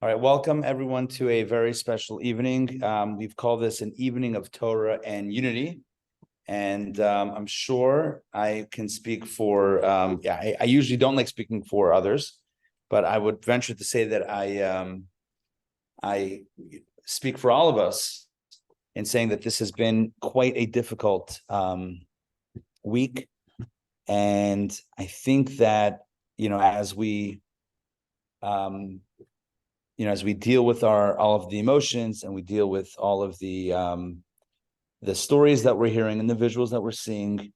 All right, welcome everyone to a very special evening. We've called this an evening of Torah and unity. And I'm sure I can speak for, I usually don't like speaking for others, but I would venture to say that I speak for all of us in saying that this has been quite a difficult week. And I think that, as we deal with all of the emotions, and we deal with all of the stories that we're hearing and the visuals that we're seeing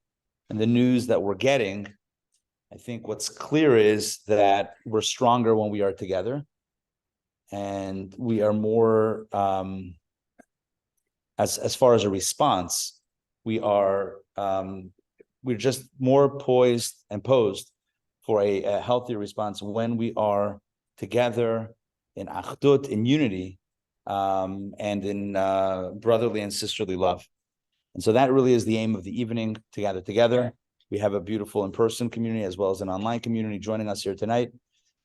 and the news that we're getting, I think what's clear is that we're stronger when we are together, and we are more, as far as a response, we're just more poised and posed for a healthier response when we are together in achdut, in unity, and in brotherly and sisterly love. And so that really is the aim of the evening, to gather together. We have a beautiful in-person community as well as an online community joining us here tonight.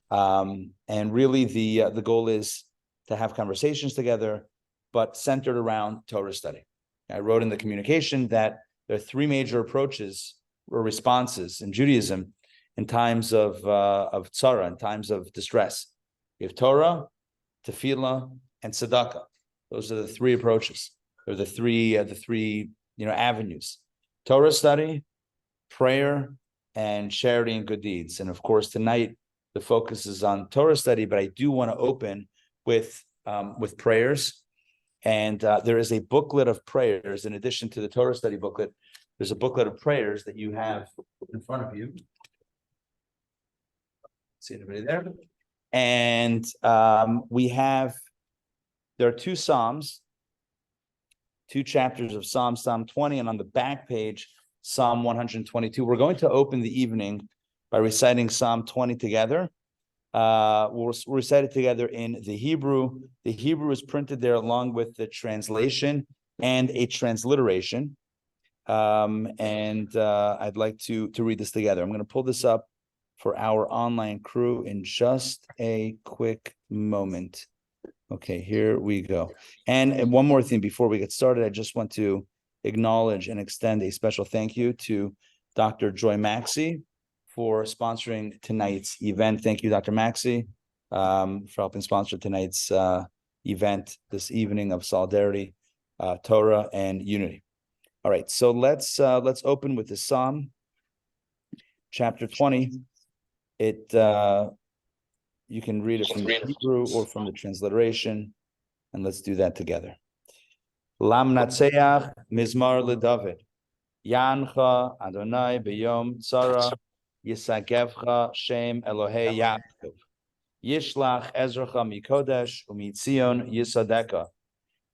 And really the goal is to have conversations together, but centered around Torah study. I wrote in the communication that there are three major approaches or responses in Judaism in times of tzara, in times of distress. You have Torah, tefillah, and tzedakah. Those are the three approaches, or the three avenues: Torah study, prayer, and charity and good deeds. And of course, tonight the focus is on Torah study, but I do want to open with prayers. And there is a booklet of prayers in addition to the Torah study booklet. There's a booklet of prayers that you have in front of you. See anybody there? And there are two Psalms, two chapters of Psalm 20, and on the back page, Psalm 122. We're going to open the evening by reciting Psalm 20 together. We'll recite it together in the Hebrew. The Hebrew is printed there along with the translation and a transliteration. I'd like to read this together. I'm going to pull this up for our online crew in just a quick moment. Okay, here we go. And one more thing before we get started, I just want to acknowledge and extend a special thank you to Dr. Joy Maxey for sponsoring tonight's event. Thank you, Dr. Maxey, for helping sponsor tonight's event this evening of solidarity, Torah, and unity. All right, so let's open with the Psalm, chapter 20. You can read it from the Hebrew or from the transliteration, and let's do that together. Lam natseach mizmar leDavid, Yancha Adonai b'yom tzara, Yisagevcha Shem Elohei Yaakov, Yishlach Ezracha mikodesh umitzion Yisadeka,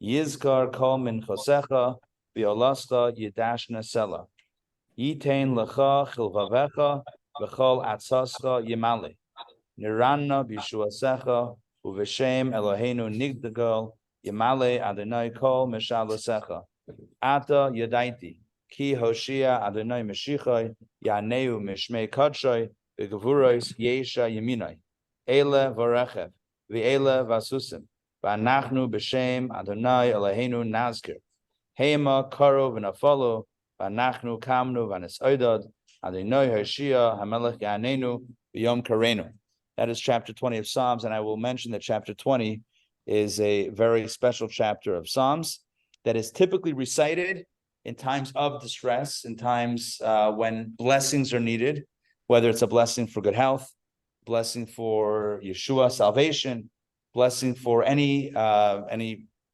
Yizkar kol minchosecha v'olascha yidashna sela, Yitein lecha chilvavecha v'chol atzascha yimale, Niranna b'shuasecha uv'shem Eloheinu nigdagal yimale Adonai kol meshalosecha, Ata yadaiti ki Hoshia Adonai Meshichai Yaneu Mishmei Kadshay V'Gevuros Yesha Yeminai Ele Varechev V'Ele Vasusim V'Anachnu B'Shem Adonai Eloheinu Nazkir Hema Karo V'Nafalo V'Anachnu Kamnu V'Nesoidad Adonai Hoshia Hamelech Yanenu V'Yom Karenu. That is chapter 20 of Psalms, and I will mention that chapter 20 is a very special chapter of Psalms that is typically recited in times of distress, in times when blessings are needed, whether it's a blessing for good health, blessing for Yeshua salvation, blessing for any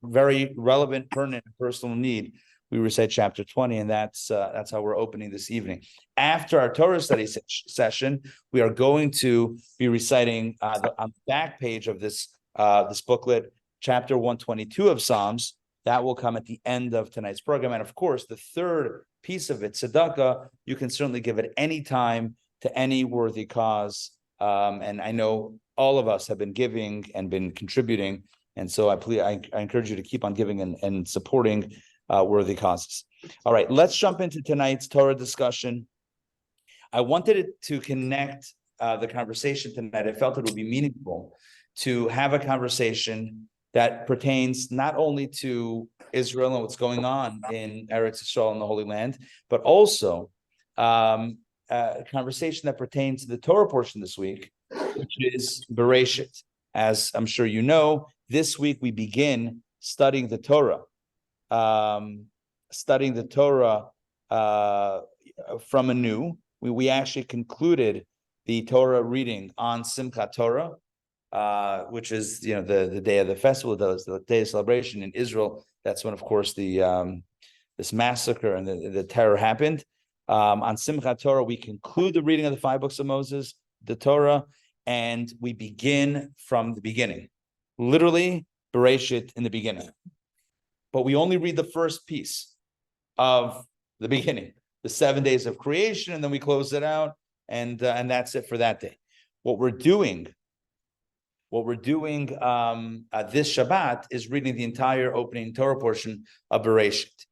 very relevant, pertinent, personal need. We recite chapter 20, and that's how we're opening this evening. After our Torah study session, we are going to be reciting on the back page of this booklet, chapter 122 of Psalms. That will come at the end of tonight's program. And of course, the third piece of it, tzedakah, you can certainly give at any time to any worthy cause. And I know all of us have been giving and been contributing. And so I encourage you to keep on giving and supporting worthy causes. All right, let's jump into tonight's Torah discussion. I wanted it to connect the conversation tonight. I felt it would be meaningful to have a conversation that pertains not only to Israel and what's going on in Eretz Yisrael and the Holy Land, but also a conversation that pertains to the Torah portion this week, which is Bereshit. As I'm sure you know, this week we begin studying the Torah. From anew. We actually concluded the Torah reading on Simchat Torah, which is the day of the festival, the day of celebration in Israel. That's when, of course, the this massacre and the terror happened. On Simchat Torah, we conclude the reading of the 5 books of Moses, the Torah, and we begin from the beginning, literally Bereshit in the beginning. But we only read the first piece of the beginning, the 7 days of creation, and then we close it out, and that's it for that day. What we're doing this Shabbat is reading the entire opening Torah portion of Bereshit,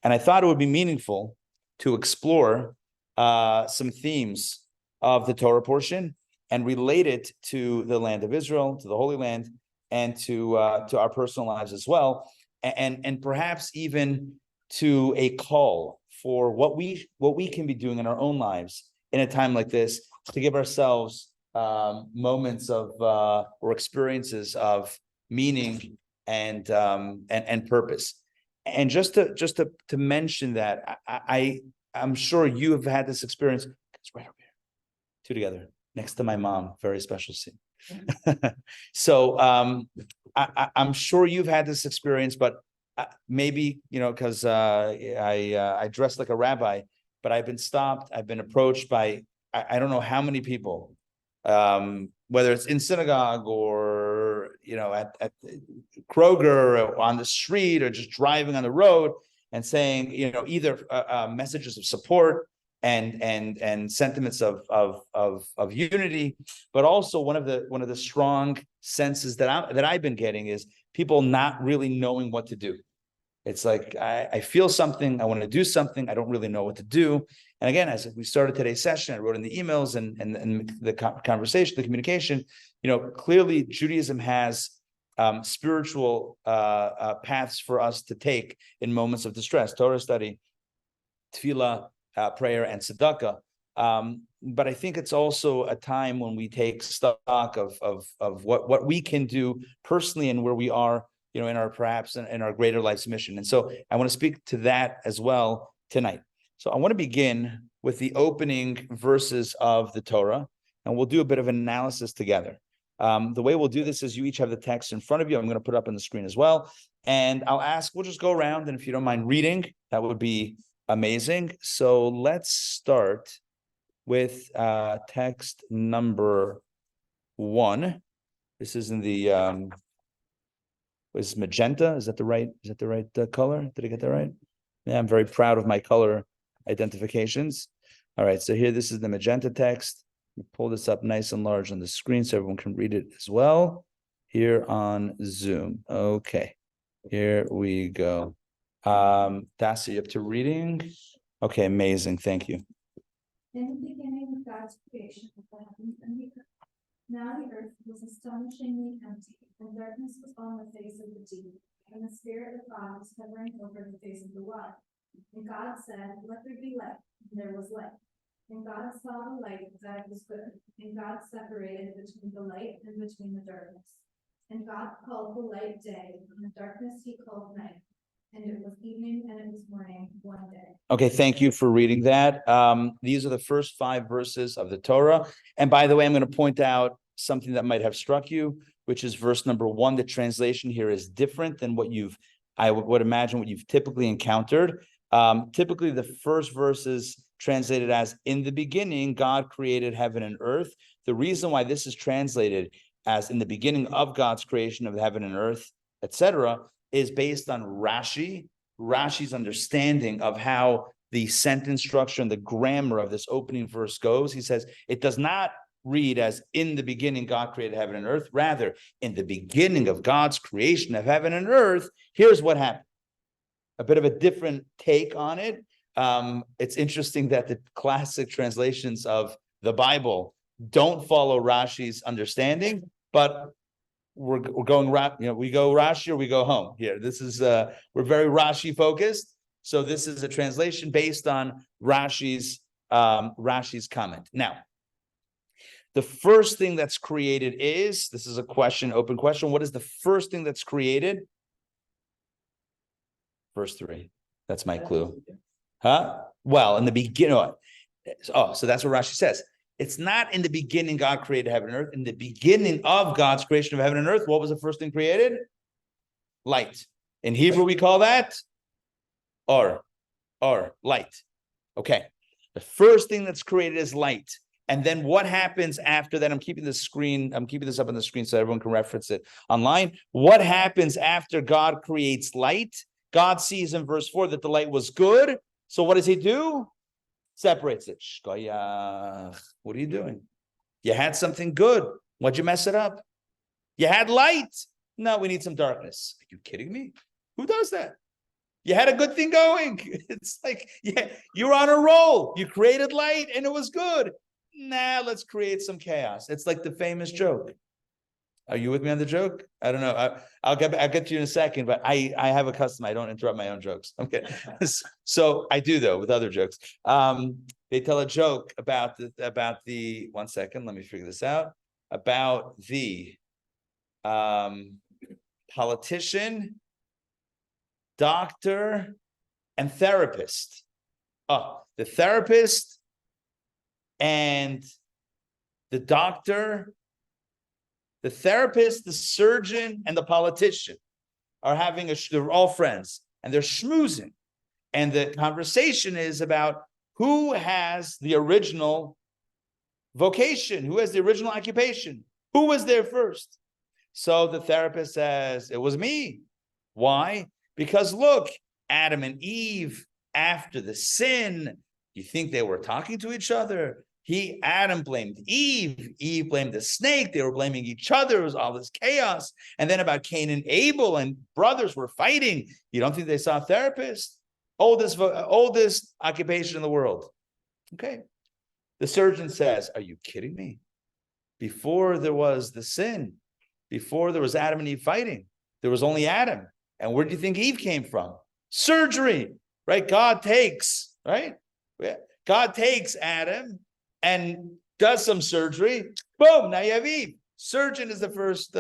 and I thought it would be meaningful to explore some themes of the Torah portion and relate it to the land of Israel, to the Holy Land, and to our personal lives as well, and perhaps even to a call for what we can be doing in our own lives in a time like this to give ourselves moments of or experiences of meaning and purpose. And just to mention that, I'm sure you have had this experience. It's right over here, 2 together, next to my mom. Very special scene. So I'm sure you've had this experience, but maybe because I dress like a rabbi, but I've been stopped. I've been approached by I don't know how many people, whether it's in synagogue or at Kroger or on the street or just driving on the road, and saying either messages of support and sentiments of unity, but also one of the strong senses that I've been getting is people not really knowing what to do. It's like I feel something, I want to do something, I don't really know what to do. And again, as we started today's session, I wrote in the emails and the conversation, the communication, clearly Judaism has spiritual paths for us to take in moments of distress: Torah study, tefillah, prayer, and tzedakah. But I think it's also a time when we take stock of what we can do personally and where we are, in our perhaps in our greater life's mission. And so I want to speak to that as well tonight. So I want to begin with the opening verses of the Torah, and we'll do a bit of an analysis together. The way we'll do this is you each have the text in front of you. I'm going to put it up on the screen as well. And we'll just go around, and if you don't mind reading, that would be amazing. So let's start with text number 1. This is in the was magenta. Is that the right color? Did I get that right? Yeah, I'm very proud of my color identifications. All right, so here, this is the magenta text. We pull this up nice and large on the screen so everyone can read it as well here on Zoom. Okay, here we go. Darcy, you up to reading? Okay, amazing. Thank you. In the beginning of God's creation of the heavens and the earth. Now the earth was astonishingly empty, and darkness was on the face of the deep, and the Spirit of God was hovering over the face of the water. And God said, "Let there be light," and there was light. And God saw the light that it was good, and God separated between the light and between the darkness. And God called the light day, and the darkness he called night. And it was evening and it was morning one day. Okay, thank you for reading that. These are the first 5 verses of the Torah. And by the way, I'm going to point out something that might have struck you, which is verse number 1. The translation here is different than what I would imagine what you've typically encountered. Typically, the first verse is translated as, "In the beginning, God created heaven and earth." The reason why this is translated as "in the beginning of God's creation of heaven and earth," etc., is based on Rashi's understanding of how the sentence structure and the grammar of this opening verse goes. He says it does not read as "in the beginning God created heaven and earth." Rather, in the beginning of God's creation of heaven and earth, here's what happened. A bit of a different take on it. It's interesting that the classic translations of the Bible don't follow Rashi's understanding, but we're going, we go Rashi or we go home here. This is, we're very Rashi focused. So this is a translation based on Rashi's comment. Now, the first thing that's created is, this is a question, open question. What is the first thing that's created? Verse 3. That's my clue. Huh? Well, in the beginning. Oh, so that's what Rashi says. It's not in the beginning God created heaven and earth. In the beginning of God's creation of heaven and earth, what was the first thing created? Light. In Hebrew, we call that or light. Okay. The first thing that's created is light. And then what happens after that? I'm keeping this up on the screen so everyone can reference it online. What happens after God creates light? God sees in verse 4 that the light was good. So what does he do? Separates it. Shkoyach. What are you doing? You had something good. Why'd you mess it up? You had light. No, we need some darkness. Are you kidding me? Who does that? You had a good thing going. It's like, yeah, you're on a roll. You created light and it was good. Nah, let's create some chaos. It's like the famous joke. Are you with me on the joke? I don't know. I'll get to you in a second, but I have a custom. I don't interrupt my own jokes. Okay. So I do though with other jokes. They tell a joke about the 1 second. Let me figure this out. About the politician, doctor, and therapist. Oh, the therapist and the doctor, the therapist, the surgeon, and the politician are they're all friends, and they're schmoozing. And the conversation is about who has the original vocation, who has the original occupation, who was there first. So the therapist says, it was me. Why? Because look, Adam and Eve, after the sin, you think they were talking to each other? Adam blamed Eve blamed the snake, they were blaming each other, it was all this chaos. And then about Cain and Abel, and brothers were fighting. You don't think they saw a therapist? Oldest occupation in the world. Okay. The surgeon says, are you kidding me? Before there was the sin, before there was Adam and Eve fighting, there was only Adam. And where do you think Eve came from? Surgery, right? God takes Adam and does some surgery. Boom, now you have Eve. Surgeon is the first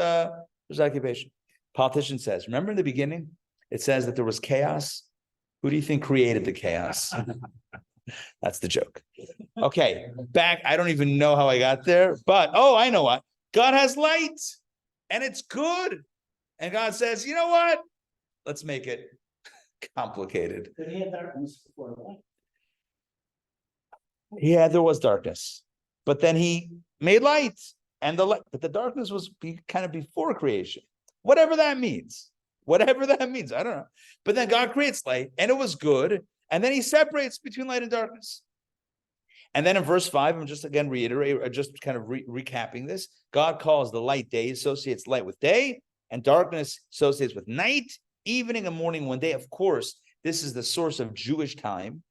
occupation. Politician says, remember in the beginning, it says that there was chaos. Who do you think created the chaos? That's the joke. Okay, back. I don't even know how I got there, but I know what. God has light and it's good. And God says, you know what? Let's make it complicated. But he had darkness before light. Yeah, there was darkness, but then he made light, and but the darkness was kind of before creation. Whatever that means, I don't know. But then God creates light, and it was good, and then he separates between light and darkness. And then in verse 5, I'm just again recapping this. God calls the light day, associates light with day, and darkness associates with night, evening and morning, one day. Of course, this is the source of Jewish time,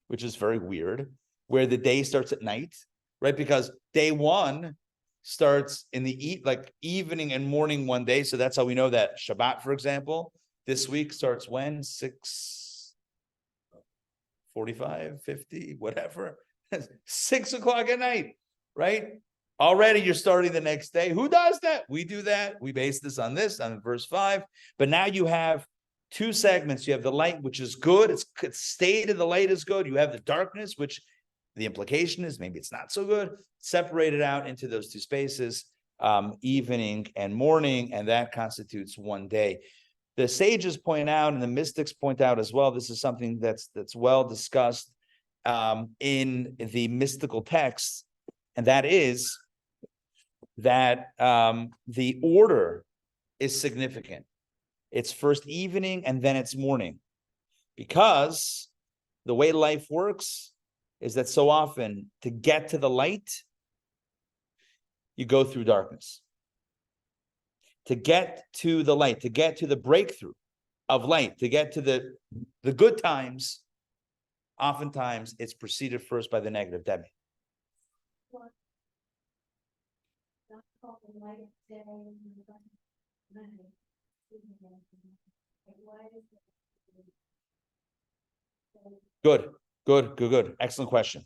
which is very weird, where the day starts at night, right? Because day one starts in the evening and morning one day. So that's how we know that Shabbat, for example, this week starts when? 6:45, 50, whatever. 6 o'clock at night, right? Already you're starting the next day. Who does that? We do that. We base this on verse 5. But now you have two segments. You have the light, which is good. It's stated the light is good. You have the darkness, which the implication is maybe it's not so good. Separated out into those two spaces, evening and morning, and that constitutes one day. The sages point out, and the mystics point out as well, this is something that's well discussed in the mystical texts, and that is that the order is significant. It's first evening and then it's morning, because the way life works is that so often to get to the light, you go through darkness. To get to the light, to get to the breakthrough of light, to get to the good times, oftentimes it's preceded first by the negative. Debbie. called the light of day and the dark of night. Like, why is it? Good. Excellent question.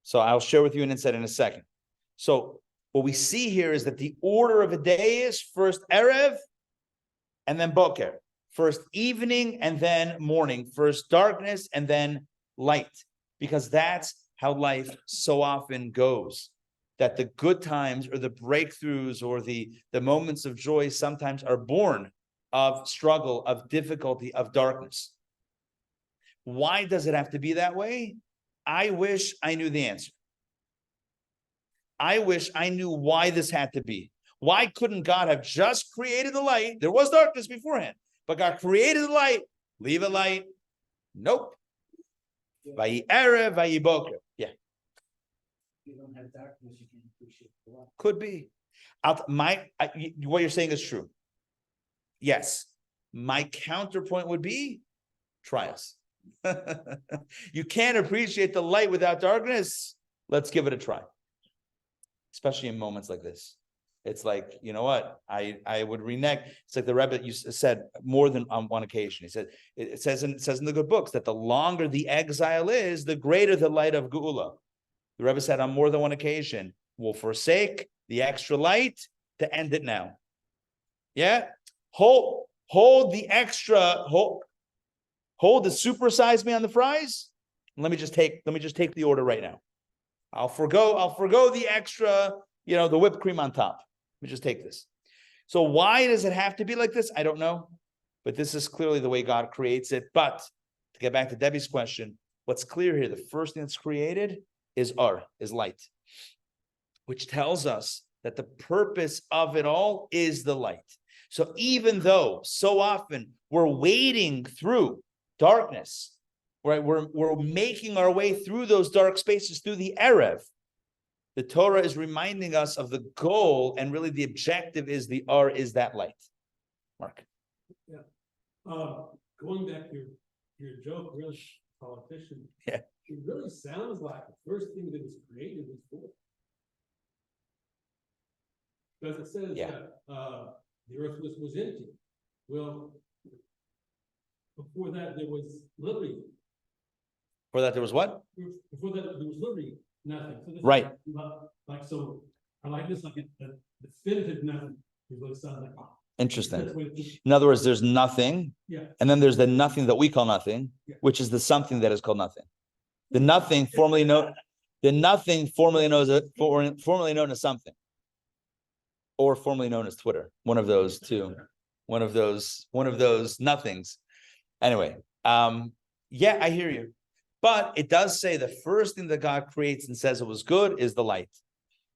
So I'll share with you an insight in a second. So what we see here is that the order of a day is first Erev and then Boker. First evening and then morning. First darkness and then light. Because that's how life so often goes. That the good times or the breakthroughs or the moments of joy sometimes are born of struggle, of difficulty, of darkness. Why does it have to be that way? I wish I knew the answer. I wish I knew why this had to be. Why couldn't God have just created the light? There was darkness beforehand, but God created the light. Leave it light. Nope. Vayi erev, vayi boker. Yeah. You don't have darkness, you can't appreciate the light. Could be. What you're saying is true. Yes. My counterpoint would be try us. You can't appreciate the light without darkness. Let's give it a try. Especially in moments like this. It's like, you know what? I would renege. It's like the Rabbi said more than on one occasion. He said, it says in the good books that the longer the exile is, the greater the light of Geula. The Rebbe said on more than one occasion, we'll forsake the extra light to end it now. Yeah? Hold the extra, hold the supersize me on the fries. Let me just take the order right now. I'll forgo the extra, the whipped cream on top. Let me just take this. So why does it have to be like this? I don't know. But this is clearly the way God creates it. But to get back to Debbie's question, what's clear here, the first thing that's created is light, which tells us that the purpose of it all is the light. So even though so often we're wading through darkness, right? We're making our way through those dark spaces through the Erev. The Torah is reminding us of the goal, and really the objective is is that light. Mark. Yeah. Going back to your joke, real politician. Yeah. It really sounds like the first thing that was created was void. Because it says that the earth was empty. Well, before that there was literally. For that there was what? Before that there was literally nothing. So this right. So I like this, like a definitive nothing is what it sounds like. Interesting. In other words, there's nothing, and then there's the nothing that we call nothing, which is the something that is called nothing. The nothing formerly known as something, or formerly known as Twitter. One of those two. One of those nothings. Anyway, I hear you. But it does say the first thing that God creates and says it was good is the light.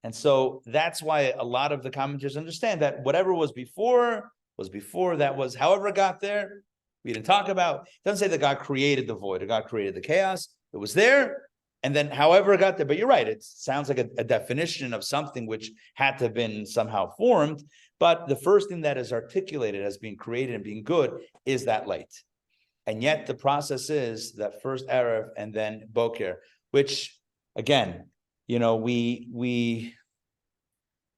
And so that's why a lot of the commentators understand that whatever was before, that was however it got there. We didn't talk about. It doesn't say that God created the void or God created the chaos. It was there. And then however it got there. But you're right. It sounds like a definition of something which had to have been somehow formed. But the first thing that is articulated as being created and being good is that light. And yet the process is that first Erev and then Boker, which again, we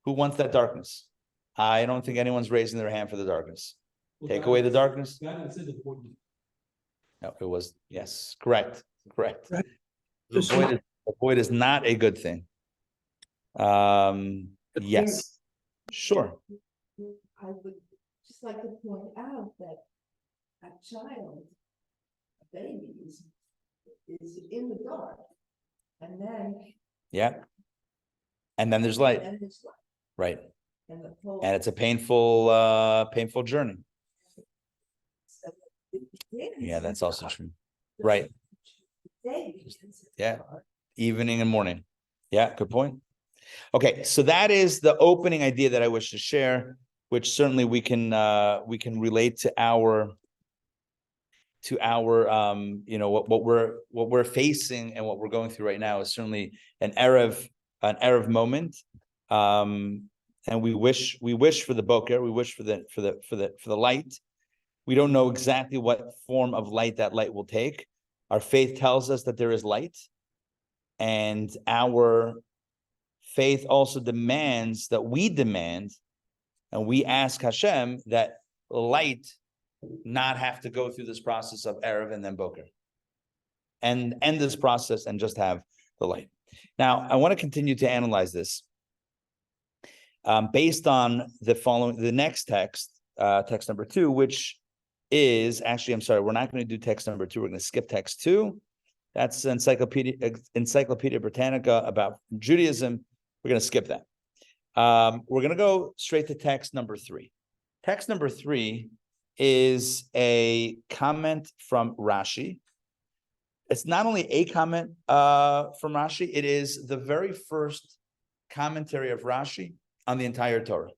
who wants that darkness? I don't think anyone's raising their hand for the darkness. Take away the darkness. God said the void. No, it was, yes, correct. Right. The void is not a good thing. Yes, sure. I would just like to point out that a child, a baby, is in the dark, and then there's light, and there's light, right? and the whole, And it's a painful journey. so it begins Yeah, that's in also dark. true. Right. The day begins in Yeah. dark. Evening and morning. Yeah, good point. Okay, so that is the opening idea that I wish to share, which certainly we can relate to our what we're facing and what we're going through right now is certainly an Erev moment. And we wish for the Boker, we wish for the light. We don't know exactly what form of light that light will take. Our faith tells us that there is light, and our faith also demands that we demand, and we ask Hashem that light not have to go through this process of Erev and then Boker, and end this process and just have the light. Now, I want to continue to analyze this based on the next text, text number 2, which is actually, I'm sorry, we're not going to do text number 2. We're going to skip text 2. That's Encyclopedia Britannica about Judaism. We're going to skip that. We're going to go straight to text number 3. Text number 3 is a comment from Rashi. It's not only a comment from Rashi, it is the very first commentary of Rashi on the entire Torah.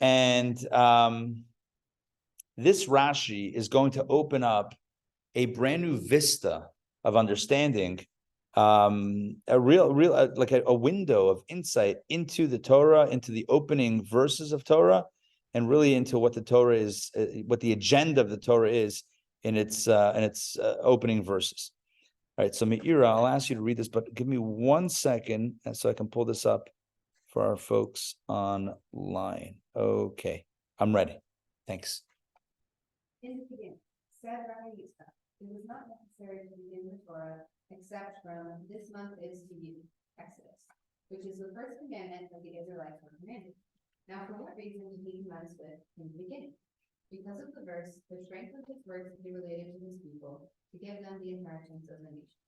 And this Rashi is going to open up a brand new vista of understanding, a window of insight into the Torah, into the opening verses of Torah, and really into what the Torah is, what the agenda of the Torah is in its opening verses. All right, so Meira, I'll ask you to read this, but give me 1 second so I can pull this up for our folks online. Okay, I'm ready. Thanks. In the beginning, said Rabbi, it was not necessary to begin the Torah except from this month is to you, Exodus, which is the first commandment that the Israelites were commanded. Now, for what reason did he commence with in the beginning? Because of the verse, the strength of his words to be related to his people, to give them the inheritance of the nations.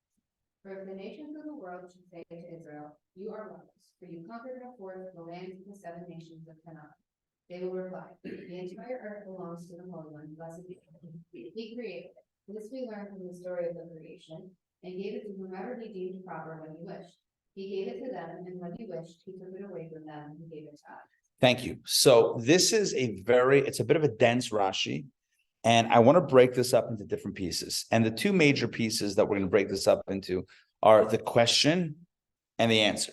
For if the nations of the world should say to Israel, you are brothers, for you conquered before the land of the 7 nations of Canaan. They will reply, the entire earth belongs to the Holy One, blessed be he. He created it. This we learn from the story of the creation, and gave it to whomever he deemed proper when he wished. He gave it to them, and when he wished, he took it away from them and gave it to us. Thank you. So this is it's a bit of a dense Rashi, and I want to break this up into different pieces. And the 2 major pieces that we're going to break this up into are the question and the answer,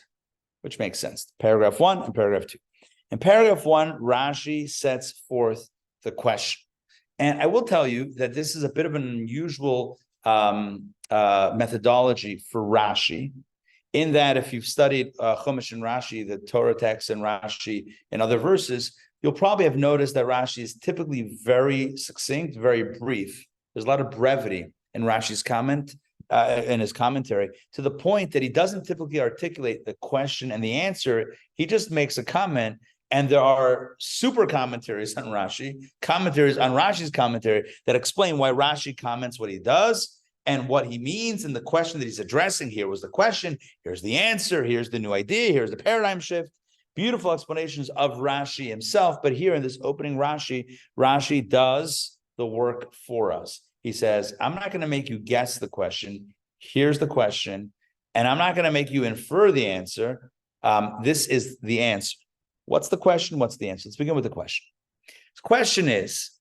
which makes sense. Paragraph 1 and paragraph 2. In paragraph 1, Rashi sets forth the question. And I will tell you that this is a bit of an unusual methodology for Rashi, in that if you've studied Chumash and Rashi, the Torah text and Rashi and other verses, you'll probably have noticed that Rashi is typically very succinct, very brief. There's a lot of brevity in Rashi's comment, in his commentary, to the point that he doesn't typically articulate the question and the answer. He just makes a comment, and there are super commentaries on Rashi, commentaries on Rashi's commentary that explain why Rashi comments what he does and what he means. And the question that he's addressing here was the question. Here's the answer. Here's the new idea. Here's the paradigm shift. Beautiful explanations of Rashi himself. But here in this opening Rashi, Rashi does the work for us. He says, I'm not going to make you guess the question. Here's the question. And I'm not going to make you infer the answer. This is the answer. What's the question? What's the answer? Let's begin with the question. The question is,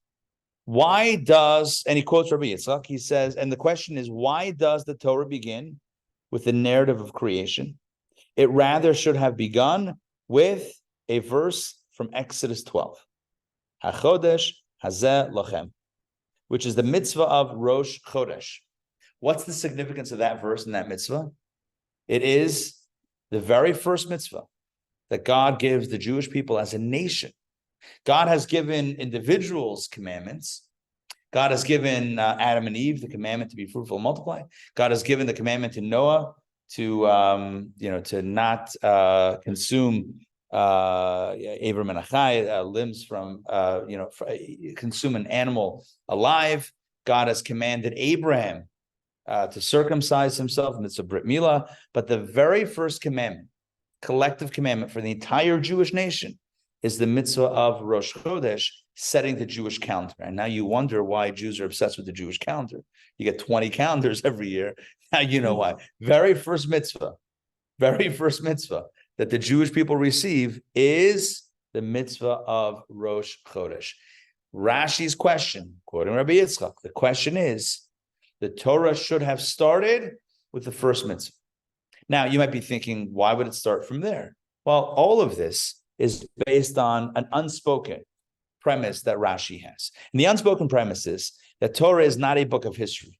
why does, and he quotes Rabbi Yitzchak, he says, and the question is, why does the Torah begin with the narrative of creation? It rather should have begun with a verse from Exodus 12. HaChodesh hazeh lochem, which is the mitzvah of Rosh Chodesh. What's the significance of that verse and that mitzvah? It is the very first mitzvah that God gives the Jewish people as a nation. God has given individuals commandments. God has given Adam and Eve the commandment to be fruitful and multiply. God has given the commandment to Noah to not consume Abram and Achai, limbs from consume an animal alive. God has commanded Abraham to circumcise himself, and it's a Brit Milah. But the very first commandment, collective commandment for the entire Jewish nation, is the mitzvah of Rosh Chodesh, setting the Jewish calendar. And now you wonder why Jews are obsessed with the Jewish calendar. You get 20 calendars every year. Now you know why. Very first mitzvah that the Jewish people receive is the mitzvah of Rosh Chodesh. Rashi's question, quoting Rabbi Yitzchak, the question is, the Torah should have started with the first mitzvah. Now, you might be thinking, why would it start from there? Well, all of this is based on an unspoken premise that Rashi has. And the unspoken premise is that Torah is not a book of history.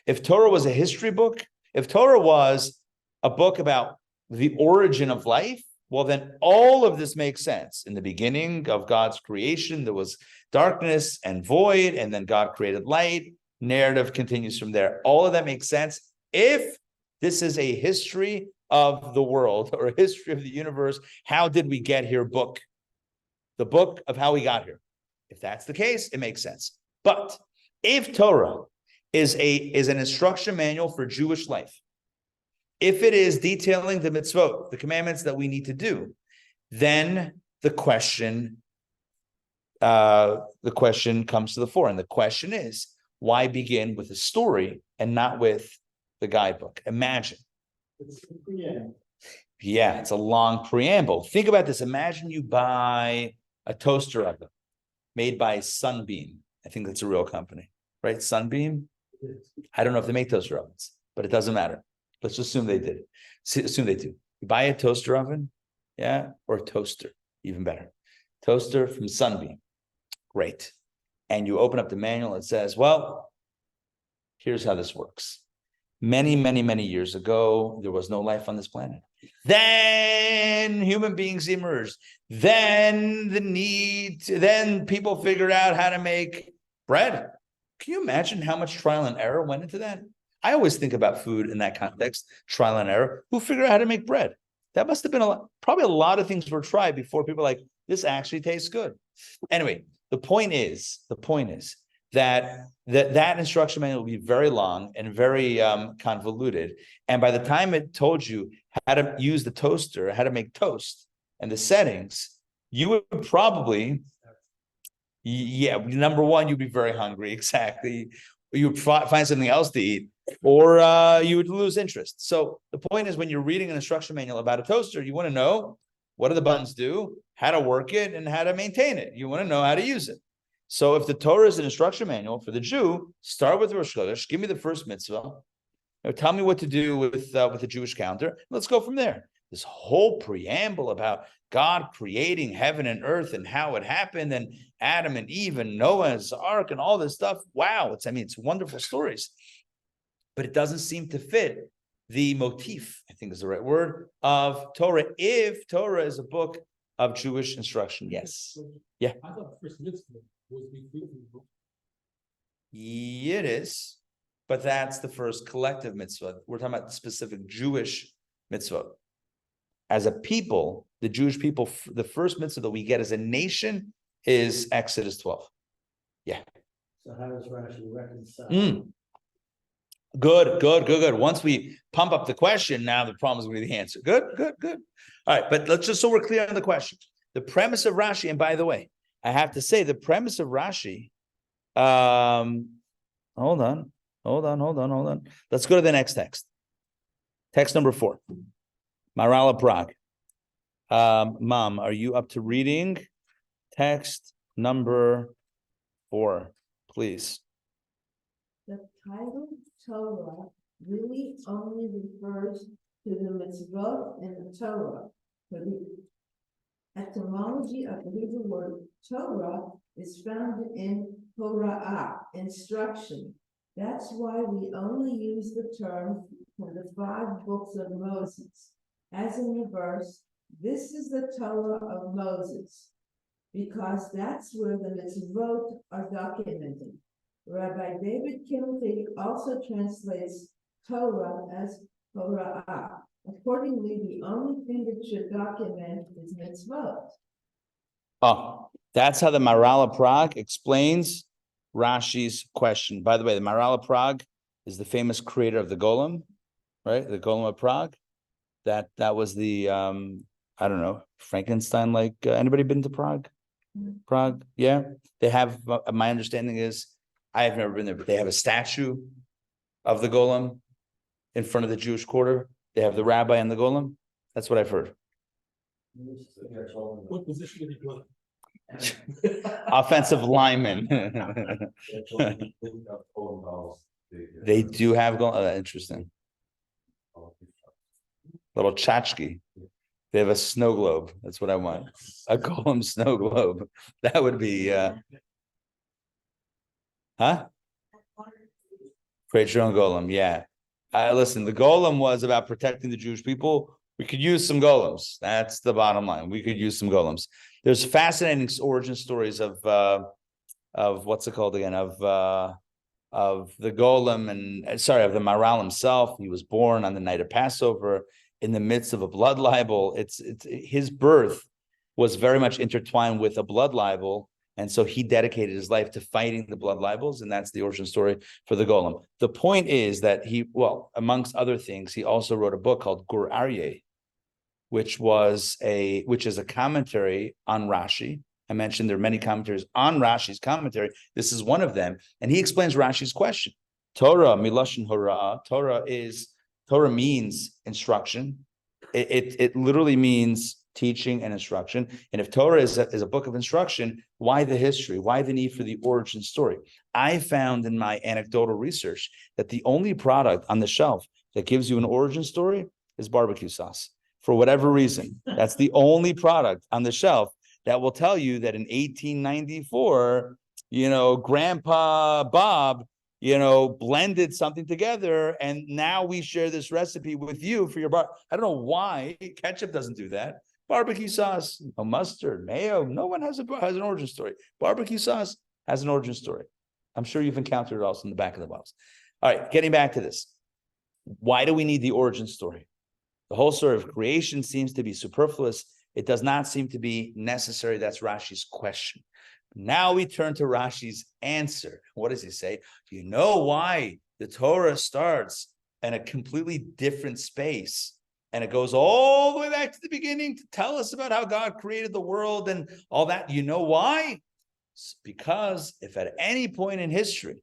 If Torah was a history book, if Torah was a book about the origin of life, well, then all of this makes sense. In the beginning of God's creation, there was darkness and void, and then God created light. Narrative continues from there. All of that makes sense if this is a history of the world or a history of the universe. How did we get here book? The book of how we got here. If that's the case, it makes sense. But if Torah is an instruction manual for Jewish life, if it is detailing the mitzvot, the commandments that we need to do, then the question comes to the fore. And the question is, why begin with a story and not with the guidebook? Imagine. Yeah, it's a long preamble. Think about this. Imagine you buy a toaster oven made by Sunbeam. I think that's a real company, right? Sunbeam. I don't know if they make toaster ovens, but it doesn't matter. Let's just assume they did. Assume they do. You buy a toaster oven, yeah, or a toaster, even better. Toaster from Sunbeam. Great. And you open up the manual, it says, well, here's how this works. Many, many, many years ago, there was no life on this planet. Then human beings emerged. Then then people figured out how to make bread. Can you imagine how much trial and error went into that? I always think about food in that context, trial and error. Who figured out how to make bread? That must have been probably a lot of things were tried before people were like, this actually tastes good. Anyway, the point is that instruction manual will be very long and very convoluted. And by the time it told you how to use the toaster, how to make toast and the settings, you would probably, number one, you'd be very hungry. Exactly. You would find something else to eat, or you would lose interest. So the point is, when you're reading an instruction manual about a toaster, you want to know what do the buttons do, how to work it, and how to maintain it. You want to know how to use it. So if the Torah is an instruction manual for the Jew, start with Rosh Chodesh, give me the first mitzvah, tell me what to do with the Jewish calendar. Let's go from there. This whole preamble about God creating heaven and earth and how it happened, and Adam and Eve and Noah's ark and all this stuff. Wow, it's wonderful stories, but it doesn't seem to fit the motif, I think is the right word, of Torah. If Torah is a book of Jewish instruction, yes, yeah. I thought the first mitzvah was be fruitful. It is, but that's the first collective mitzvah. We're talking about specific Jewish mitzvah. As a people, the Jewish people, the first mitzvah that we get as a nation is Exodus 12. Yeah. So how does Rashi reconcile? Good. Once we pump up the question, now the problem is going to be the answer. Good. All right, but let's just, so we're clear on the question. The premise of Rashi, and by the way, I have to say the premise of Rashi, hold on. Let's go to the next text. Text number 4. Maharal of Prague. Mom, are you up to reading text number 4, please? The title Torah really only refers to the mitzvot in the Torah. The etymology of the Hebrew word Torah is found in Torah, instruction. That's why we only use the term for the 5 books of Moses. As in the verse, this is the Torah of Moses, because that's where the mitzvot are documented. Rabbi David Kimothy also translates Torah as Torah. Accordingly, the only thing that should document is mitzvot. Oh, that's how the Maharal of Prague explains Rashi's question. By the way, the Maharal of Prague is the famous creator of the Golem, right? The Golem of Prague. That was the I don't know, Frankenstein. Like anybody been to Prague? Prague, yeah. They have. My understanding is, I have never been there, but they have a statue of the Golem in front of the Jewish quarter. They have the rabbi and the Golem. That's what I've heard. What position did he play? Offensive lineman. They do have interesting. Little tchotchke. They have a snow globe. That's what I want. A Golem snow globe. That would be create your own Golem. Yeah. Listen, the Golem was about protecting the Jewish people We could use some golems. That's the bottom line. We could use some golems. There's fascinating origin stories of what's it called again? Of the golem of the Maral himself. He was born on the night of Passover in the midst of a blood libel. It's his birth was very much intertwined with a blood libel. And so he dedicated his life to fighting the blood libels, and that's the origin story for the golem. The point is that amongst other things, he also wrote a book called Gur Aryeh, which is a commentary on Rashi. I mentioned there are many commentaries on Rashi's commentary. This is one of them, and he explains Rashi's question. Torah milashon hora'ah. Torah means instruction. It literally means teaching and instruction. And if Torah is a book of instruction, why the history? Why the need for the origin story? I found in my anecdotal research that the only product on the shelf that gives you an origin story is barbecue sauce. For whatever reason, that's the only product on the shelf that will tell you that in 1894, Grandpa Bob, blended something together, and now we share this recipe with you for your bar. I don't know why ketchup doesn't do that. Barbecue sauce, mustard, mayo. No one has an origin story. Barbecue sauce has an origin story. I'm sure you've encountered it also in the back of the box. All right, getting back to this. Why do we need the origin story? The whole story of creation seems to be superfluous. It does not seem to be necessary. That's Rashi's question. Now we turn to Rashi's answer. What does he say? Do you know why the Torah starts in a completely different space? And it goes all the way back to the beginning to tell us about how God created the world and all that. You know why? It's because if at any point in history,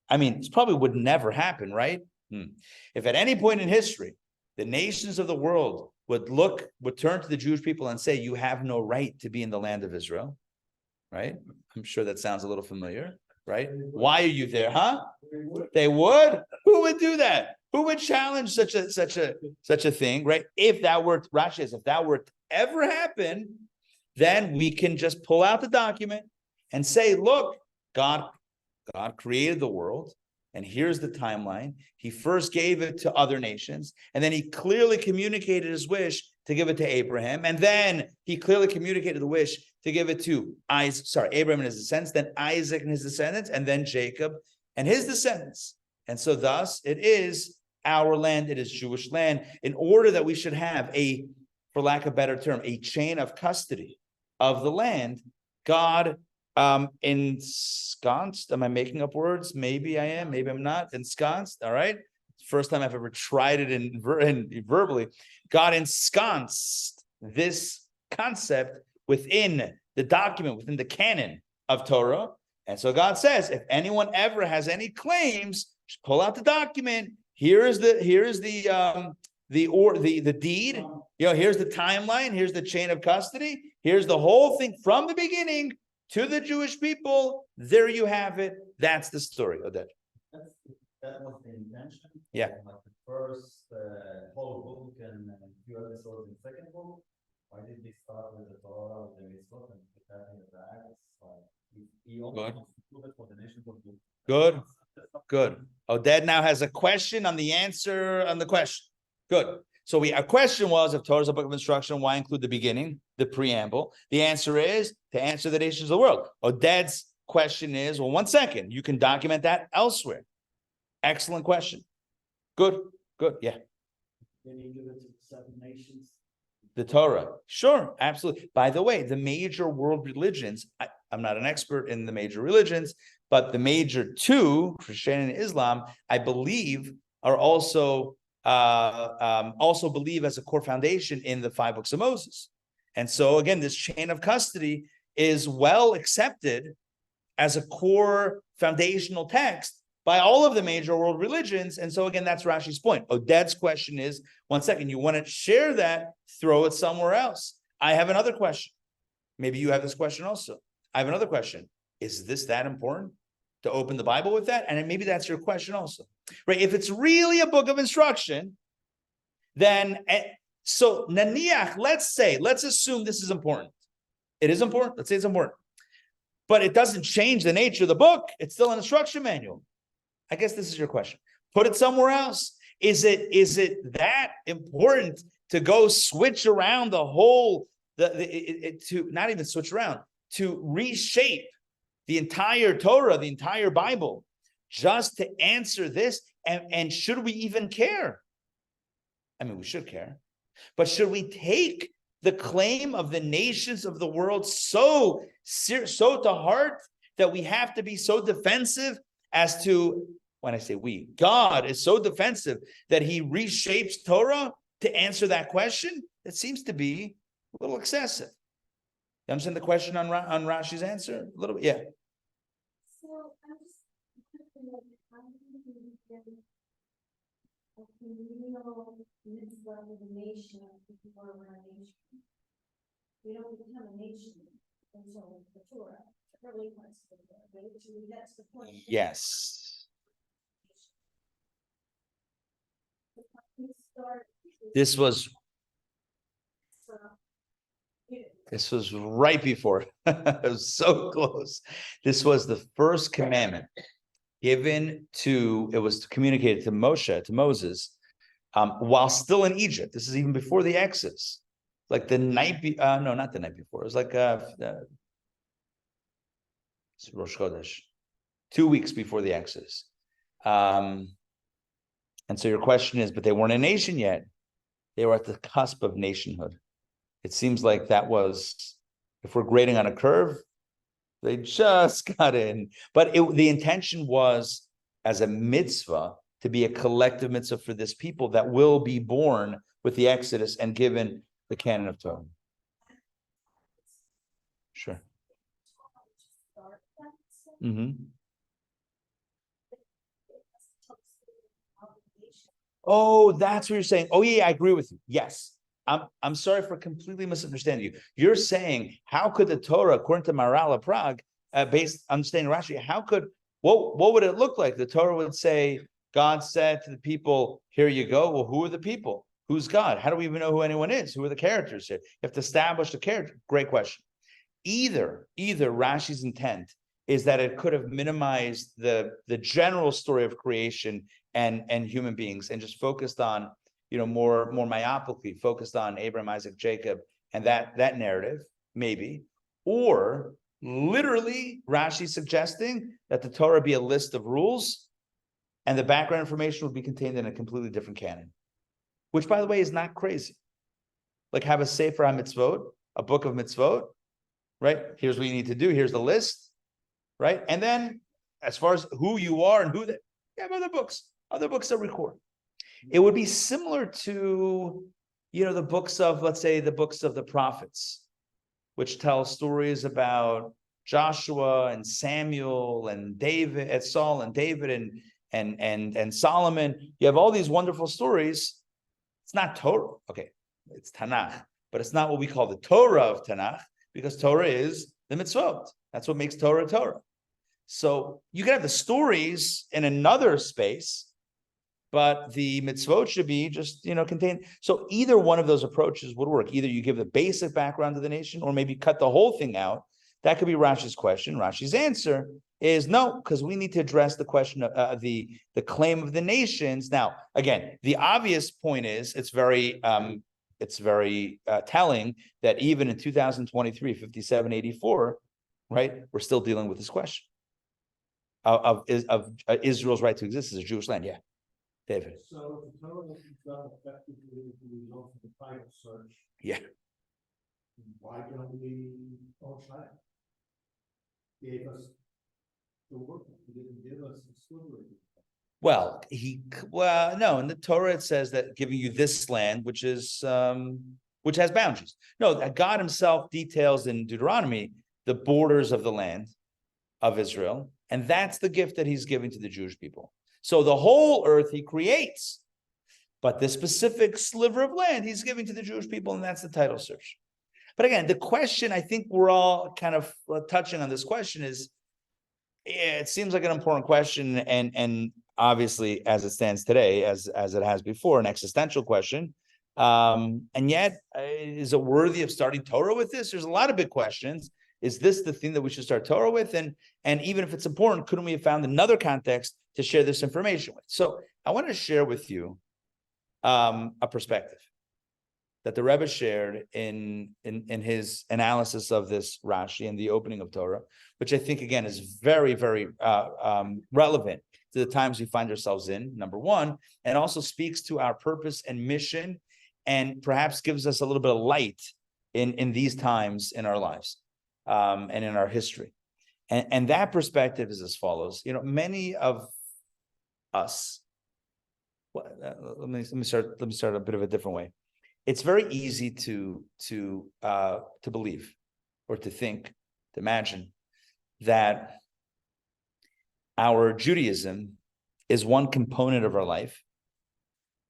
this probably would never happen, right? If at any point in history, the nations of the world would turn to the Jewish people and say, you have no right to be in the land of Israel, right? I'm sure that sounds a little familiar, right? Why are you there, huh? They would? Who would do that? Who would challenge such a thing, right? If that were to ever happen, then we can just pull out the document and say, look, God created the world, and here's the timeline. He first gave it to other nations, and then he clearly communicated his wish to give it to Abraham, and then he clearly communicated the wish to give it to Abraham and his descendants, then Isaac and his descendants, and then Jacob and his descendants. And so thus it is our land, it is Jewish land, in order that we should have for lack of a better term, a chain of custody of the land. God ensconced, am I making up words? Maybe I am, maybe I'm not. Ensconced, all right? First time I've ever tried it verbally. God ensconced this concept within the document, within the canon of Torah. And so God says, if anyone ever has any claims, just pull out the document. Here is the deed. Here's the timeline. Here's the chain of custody. Here's the whole thing from the beginning to the Jewish people. There you have it. That's the story, Oded. That was the intention. Yeah. Like the first whole book and a few episodes in the second book. Why did they start with the Torah, with the mitzvot, and put that in the back? It's like he almost included for the nations of the Good. Oded now has a question on the answer on the question. Good. So our question was, if Torah is a book of instruction, why include the beginning, the preamble? The answer is to answer the nations of the world. Oded's question is, well, one second, you can document that elsewhere. Excellent question. Good. Yeah. Then you give it to 7 nations. The Torah. Sure, absolutely. By the way, the major world religions, I'm not an expert in the major religions, but the major 2, Christianity and Islam, I believe, are also believe as a core foundation in the 5 books of Moses. And so again, this chain of custody is well accepted as a core foundational text by all of the major world religions. And so again, that's Rashi's point. Oded's question is, one second, you want to share that, throw it somewhere else. I have another question. Maybe you have this question also. I have another question. Is this that important to open the Bible with that? And maybe that's your question also, right? If it's really a book of instruction, then, so naniach, let's assume this is important. It is important. Let's say it's important, but it doesn't change the nature of the book. It's still an instruction manual. I guess this is your question. Put it somewhere else. Is it that important to go switch around the whole, to not even switch around, to reshape the entire Torah, the entire Bible, just to answer this. And should we even care? I mean, we should care, but should we take the claim of the nations of the world so to heart that we have to be so defensive as to, when I say we, God is so defensive that he reshapes Torah to answer that question? It seems to be a little excessive. You understand the question on Rashi's answer? A little bit, yeah. So I'm just thinking like, how do you get a communal mitzvah of the nation before we're a nation? We don't become a nation until the Torah, early parts of the Torah, right? So that's the point. Yes. We start. This was So, This was right before. It was so close. This was the first commandment given to, it was communicated to Moshe, to Moses, while still in Egypt. This is even before the Exodus. Like the night, no, not the night before. It was like Rosh Chodesh, 2 weeks before the Exodus. And so your question is, but they weren't a nation yet. They were at the cusp of nationhood. It seems like that was, if we're grading on a curve, they just got in. But the intention was, as a mitzvah, to be a collective mitzvah for this people that will be born with the Exodus and given the canon of Torah. Sure. Mm-hmm. Oh, that's what you're saying. Oh, yeah, I agree with you. Yes. I'm sorry for completely misunderstanding you. You're saying, how could the Torah, according to Maharal of Prague, based understanding Rashi, how could, what would it look like? The Torah would say, God said to the people, here you go. Well, who are the people? Who's God? How do we even know who anyone is? Who are the characters here? You have to establish the character. Great question. Either Rashi's intent is that it could have minimized the general story of creation and human beings and just focused on, more myopically focused on Abraham, Isaac, Jacob, and that narrative, maybe. Or literally Rashi suggesting that the Torah be a list of rules and the background information would be contained in a completely different canon, which, by the way, is not crazy. Like have a Sefer HaMitzvot, a book of mitzvot, right? Here's what you need to do. Here's the list, right? And then as far as who you are and who you have other books that record. It would be similar to, the books of, let's say, the books of the prophets, which tell stories about Joshua and Samuel and David, and Saul and David and Solomon. You have all these wonderful stories. It's not Torah. Okay, it's Tanakh, but it's not what we call the Torah of Tanakh, because Torah is the mitzvot. That's what makes Torah Torah. So you can have the stories in another space, but the mitzvot should be just, contained. So either one of those approaches would work. Either you give the basic background to the nation, or maybe cut the whole thing out. That could be Rashi's question. Rashi's answer is no, because we need to address the question of the claim of the nations. Now, again, the obvious point is it's very telling that even in 2023, 5784, right, we're still dealing with this question of Israel's right to exist as a Jewish land. Yeah. David. So the Torah is not effectively the result of the title search. Yeah. Why don't we try? Gave us the work. He didn't give us the story. Well, no, in the Torah it says that giving you this land, which has boundaries. No, God himself details in Deuteronomy the borders of the land of Israel, and that's the gift that he's giving to the Jewish people. So the whole earth he creates, but the specific sliver of land he's giving to the Jewish people, and that's the title search. But again, the question, I think we're all kind of touching on this question is, it seems like an important question, and obviously as it stands today, as it has before, an existential question. And yet, is it worthy of starting Torah with this? There's a lot of big questions. Is this the thing that we should start Torah with? And even if it's important, couldn't we have found another context to share this information with? So I want to share with you a perspective. that the Rebbe shared in his analysis of this Rashi and the opening of Torah, which I think again is very, very relevant to the times we find ourselves in, number one, and also speaks to our purpose and mission, and perhaps gives us a little bit of light in these times in our lives and in our history. And that perspective is as follows. Many of us. Let me start a bit of a different way. It's very easy to believe, or to think, to imagine that our Judaism is one component of our life,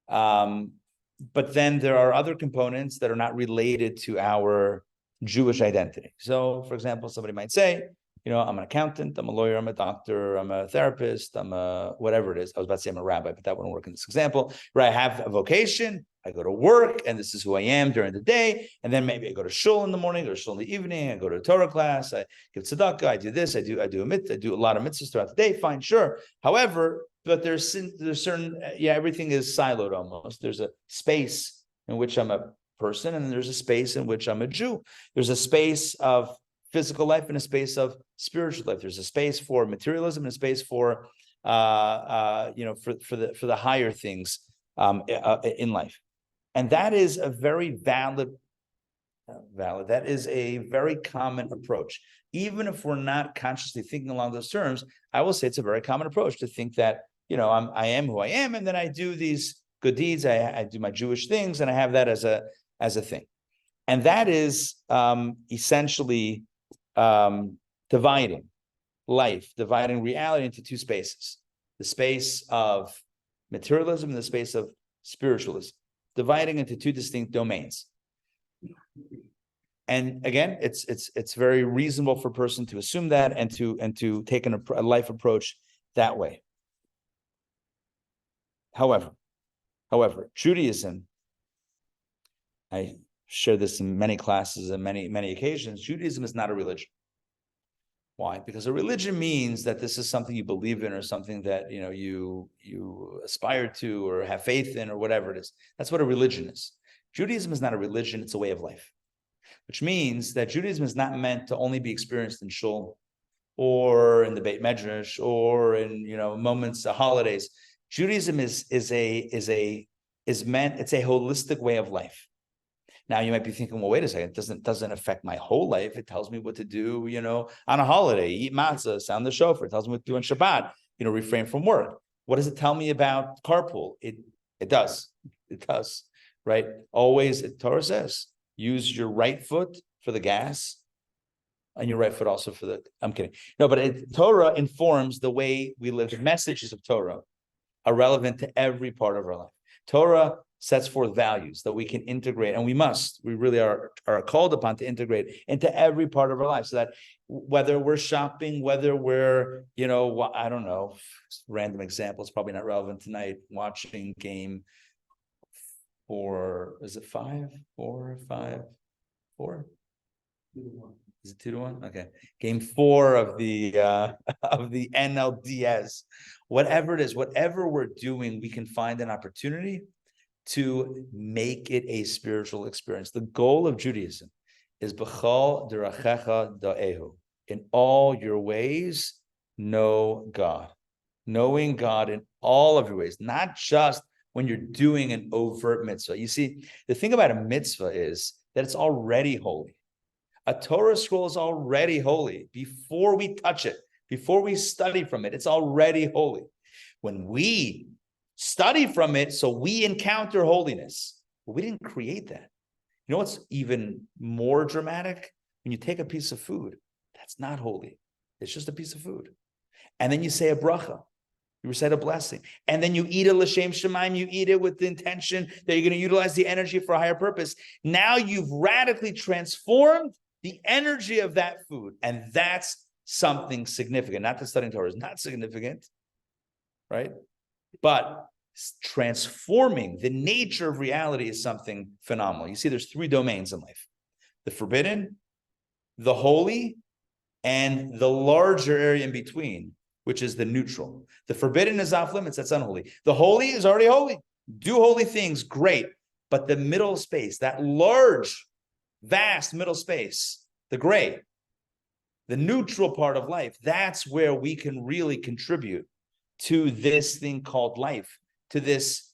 but then there are other components that are not related to our Jewish identity. So, for example, somebody might say, I'm an accountant, I'm a lawyer, I'm a doctor, I'm a therapist, I'm a whatever it is. I was about to say I'm a rabbi, but that wouldn't work in this example. Right? I have a vocation, I go to work, and this is who I am during the day. And then maybe I go to shul in the morning, I go to shul in the evening, I go to a Torah class, I give tzedakah, I do this, I do a lot of mitzvahs throughout the day. Fine, sure. However, but there's certain, everything is siloed almost. There's a space in which I'm a person, and there's a space in which I'm a Jew. There's a space of physical life and a space of spiritual life. There's a space for materialism and a space for for the higher things in life. And that is a very valid. That is a very common approach. Even if we're not consciously thinking along those terms, I will say it's a very common approach to think that, I am who I am, and then I do these good deeds, I do my Jewish things, and I have that as a thing. And that is essentially dividing reality into two spaces: the space of materialism and the space of spiritualism, dividing into two distinct domains. And again, it's very reasonable for a person to assume that and to take a life approach that way. However, Judaism, I share this in many classes and many occasions, Judaism is not a religion. Why? Because a religion means that this is something you believe in, or something that you aspire to or have faith in, or whatever it is. That's what a religion is. Judaism is not a religion, it's a way of life. Which means that Judaism is not meant to only be experienced in shul or in the Beit Medrash or in moments, holidays. Judaism is meant, it's a holistic way of life. Now you might be thinking, well, wait a second, it doesn't affect my whole life. It tells me what to do, on a holiday, eat matzah, sound the shofar. It tells me what to do on Shabbat, refrain from work. What does it tell me about carpool? It does, right? Always, Torah says, use your right foot for the gas and your right foot also for the, I'm kidding. No, but Torah informs the way we live. The messages of Torah are relevant to every part of our life. Torah sets forth values that we can integrate, and we really are called upon to integrate into every part of our life, so that whether we're shopping, whether we're, I don't know, random examples, probably not relevant tonight, watching game 4, is it 5, 4, 5, 4? 2-1. Is it 2-1? Okay. Game 4 of the NLDS. Whatever it is, whatever we're doing, we can find an opportunity to make it a spiritual experience. The goal of Judaism is b'chol derachecha da'ehu. In all your ways, know God. Knowing God in all of your ways, not just when you're doing an overt mitzvah. You see, the thing about a mitzvah is that it's already holy. A Torah scroll is already holy. Before we touch it, before we study from it, it's already holy. When we study from it, so we encounter holiness, well, we didn't create that. You know what's even more dramatic? When you take a piece of food, that's not holy. It's just a piece of food. And then you say a bracha. You recite a blessing. And then you eat it l'shem shemaim. You eat it with the intention that you're going to utilize the energy for a higher purpose. Now you've radically transformed the energy of that food. And that's something significant. Not that studying Torah is not significant, right? But transforming the nature of reality is something phenomenal. You see, there's 3 domains in life: the forbidden, the holy, and the larger area in between, which is the neutral. The forbidden is off limits, that's unholy. The holy is already holy. Do holy things, great. But the middle space, that large, vast middle space, the gray, the neutral part of life, that's where we can really contribute to this thing called life, to this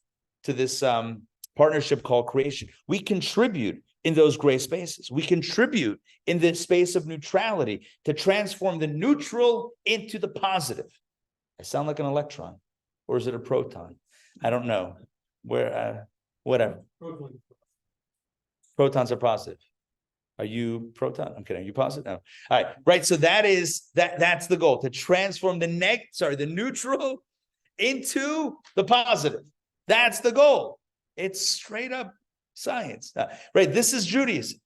partnership called creation. We contribute in those gray spaces. We contribute in this space of neutrality to transform the neutral into the positive. I sound like an electron, or is it a proton? I don't know. Whatever. Protons are positive. Are you proton? I'm kidding. Are you positive? No. All right. Right. So that's the goal, to transform the neutral into the positive. That's the goal. It's straight up science. Right. This is Judaism.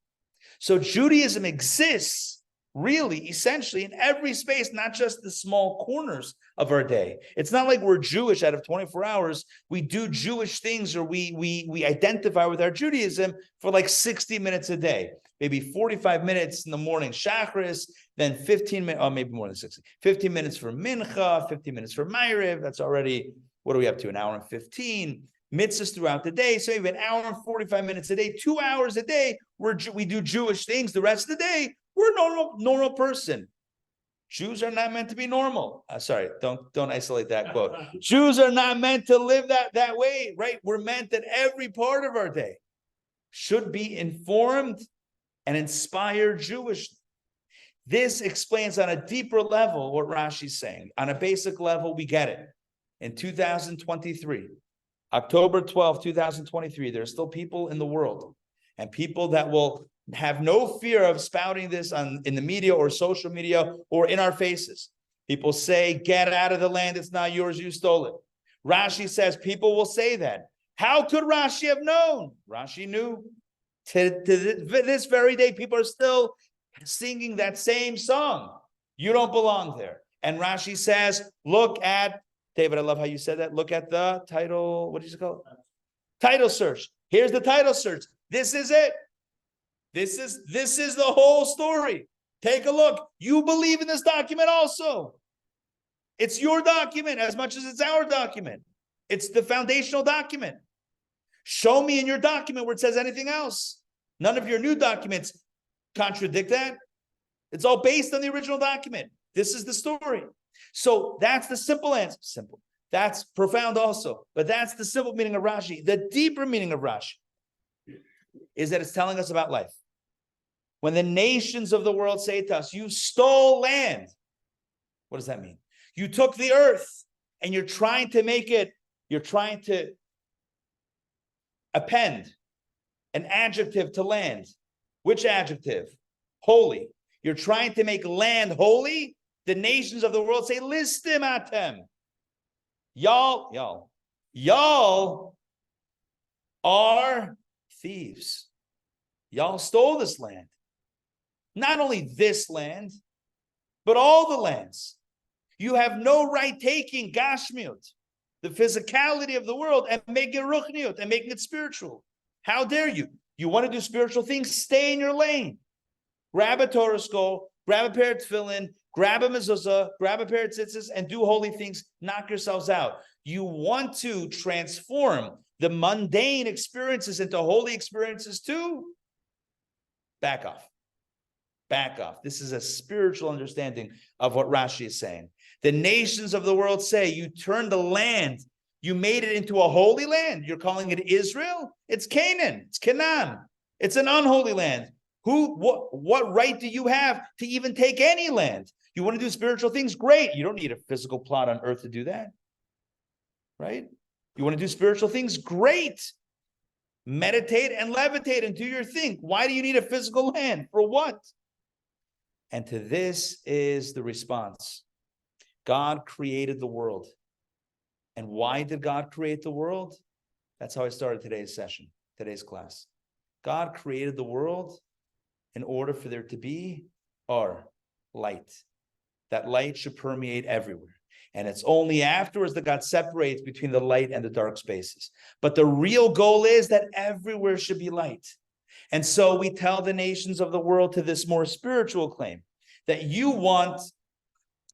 So Judaism exists really, essentially, in every space, not just the small corners of our day. It's not like we're Jewish out of 24 hours. We do Jewish things, or we identify with our Judaism for like 60 minutes a day, maybe 45 minutes in the morning, Shacharis, then 15 minutes, or maybe more than 60, 15 minutes for Mincha, 15 minutes for Ma'ariv. That's already, what are we up to? An hour and 15. Mitzvahs throughout the day, so maybe an hour and 45 minutes a day, 2 hours a day, we do Jewish things. The rest of the day, we're a normal person. Jews are not meant to be normal. Sorry, don't isolate that quote. Jews are not meant to live that way, right? We're meant that every part of our day should be informed and inspired Jewish. This explains on a deeper level what Rashi's saying. On a basic level, we get it. In 2023, October 12, 2023, there are still people in the world, and people that will have no fear of spouting this in the media or social media or in our faces. People say, get out of the land, it's not yours, you stole it. Rashi says people will say that. How could Rashi have known? Rashi knew. To this very day, people are still singing that same song. You don't belong there. And Rashi says, look at, David, I love how you said that. Look at the title. What did you call it? Title search. Here's the title search. This is it. This is the whole story. Take a look. You believe in this document also. It's your document as much as it's our document. It's the foundational document. Show me in your document where it says anything else. None of your new documents contradict that. It's all based on the original document. This is the story. So that's the simple answer. Simple. That's profound also. But that's the simple meaning of Rashi. The deeper meaning of Rashi is that it's telling us about life. When the nations of the world say to us, you stole land, what does that mean? You took the earth and you're trying to append an adjective to land. Which adjective? Holy. You're trying to make land holy. The nations of the world say, listim atem. Y'all are thieves. Y'all stole this land. Not only this land, but all the lands. You have no right taking gashmiut, the physicality of the world, and making it ruchniut, and making it spiritual. How dare you? You want to do spiritual things? Stay in your lane. Grab a Torah scroll, grab a pair of tefillin, grab a mezuzah, grab a pair of tzitzis, and do holy things. Knock yourselves out. You want to transform the mundane experiences into holy experiences too? Back off. Back off. This is a spiritual understanding of what Rashi is saying. The nations of the world say, you turned the land, you made it into a holy land. You're calling it Israel? It's Canaan. It's Canaan. It's an unholy land. What right do you have to even take any land? You want to do spiritual things? Great. You don't need a physical plot on earth to do that. Right? You want to do spiritual things? Great. Meditate and levitate and do your thing. Why do you need a physical land? For what? And to this is the response. God created the world. And why did God create the world? That's how I started today's session, today's class. God created the world in order for there to be our light. That light should permeate everywhere. And it's only afterwards that God separates between the light and the dark spaces. But the real goal is that everywhere should be light. And so we tell the nations of the world to this more spiritual claim that you want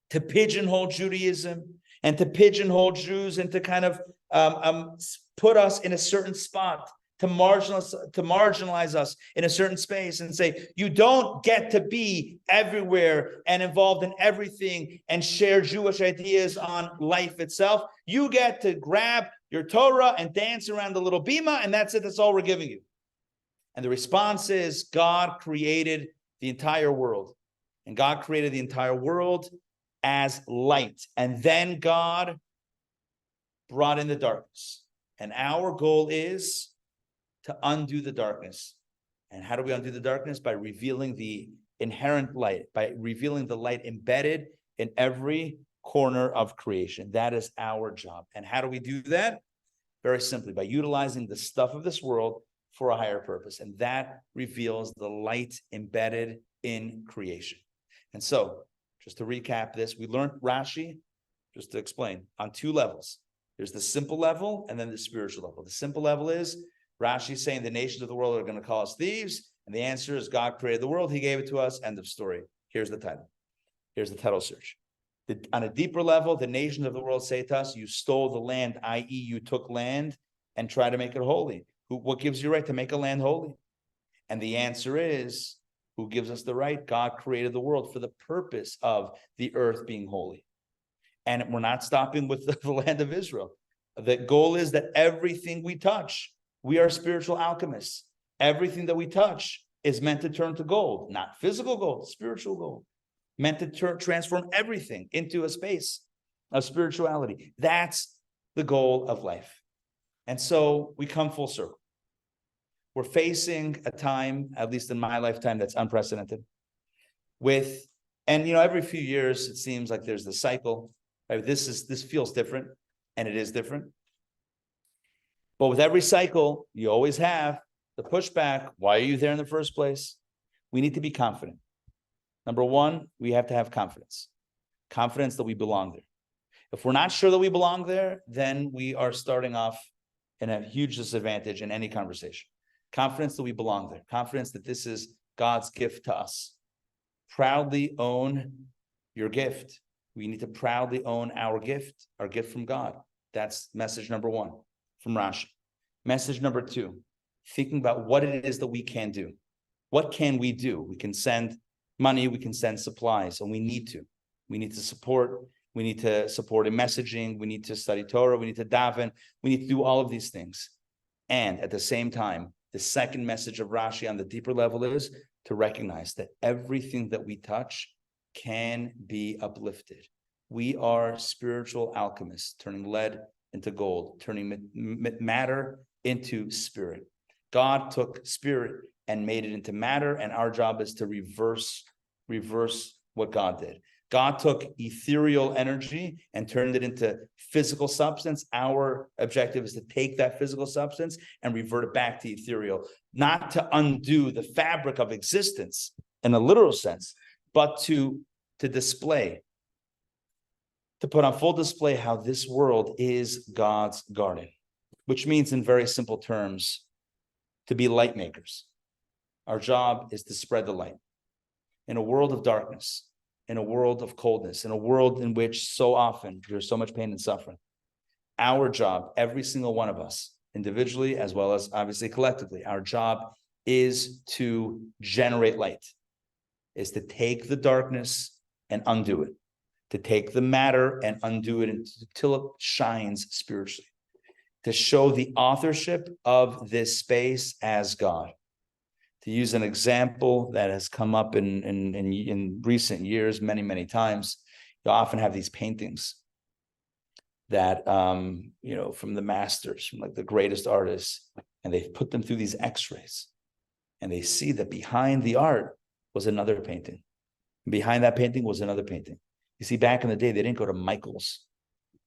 to pigeonhole Judaism and to pigeonhole Jews and to kind of put us in a certain spot, to marginalize us in a certain space and say, you don't get to be everywhere and involved in everything and share Jewish ideas on life itself. You get to grab your Torah and dance around the little bima, and that's it. That's all we're giving you. And the response is, God created the entire world. And God created the entire world as light. And then God brought in the darkness. And our goal is to undo the darkness. And how do we undo the darkness? By revealing the inherent light, by revealing the light embedded in every corner of creation. That is our job. And how do we do that? Very simply, by utilizing the stuff of this world for a higher purpose. And that reveals the light embedded in creation. And so, just to recap this, we learned Rashi, just to explain, on two levels. There's the simple level and then the spiritual level. The simple level is Rashi saying the nations of the world are going to call us thieves. And the answer is God created the world. He gave it to us. End of story. Here's the title. Here's the title search. On a deeper level, the nations of the world say to us, you stole the land, i.e. you took land and tried to make it holy. What gives you right to make a land holy? And the answer is, who gives us the right? God created the world for the purpose of the earth being holy. And we're not stopping with the land of Israel. The goal is that everything we touch, we are spiritual alchemists. Everything that we touch is meant to turn to gold, not physical gold, spiritual gold. Meant to transform everything into a space of spirituality. That's the goal of life. And so we come full circle. We're facing a time, at least in my lifetime, that's unprecedented. And every few years, it seems like there's the cycle. Right? This feels different, and it is different. But with every cycle, you always have the pushback. Why are you there in the first place? We need to be confident. Number one, we have to have confidence. Confidence that we belong there. If we're not sure that we belong there, then we are starting off in a huge disadvantage in any conversation. Confidence that we belong there. Confidence that this is God's gift to us. Proudly own your gift. We need to proudly own our gift from God. That's message number one from Rashi. Message number two, thinking about what it is that we can do. What can we do? We can send money, we can send supplies, and we need to. We need to support in messaging, we need to study Torah, we need to daven, we need to do all of these things. And at the same time, the second message of Rashi on the deeper level is to recognize that everything that we touch can be uplifted. We are spiritual alchemists, turning lead into gold, turning matter into spirit. God took spirit and made it into matter, and our job is to reverse what God did. God took ethereal energy and turned it into physical substance. Our objective is to take that physical substance and revert it back to ethereal, not to undo the fabric of existence in a literal sense, but to display, to put on full display how this world is God's garden, which means in very simple terms, to be light makers. Our job is to spread the light. In a world of darkness, in a world of coldness, in a world in which so often there's so much pain and suffering, our job, every single one of us, individually as well as obviously collectively, our job is to generate light, is to take the darkness and undo it, to take the matter and undo it until it shines spiritually, to show the authorship of this space as God. To use an example that has come up in recent years, many, many times, you often have these paintings that, from the masters, from like the greatest artists, and they've put them through these x-rays, and they see that behind the art was another painting. And behind that painting was another painting. You see, back in the day, they didn't go to Michael's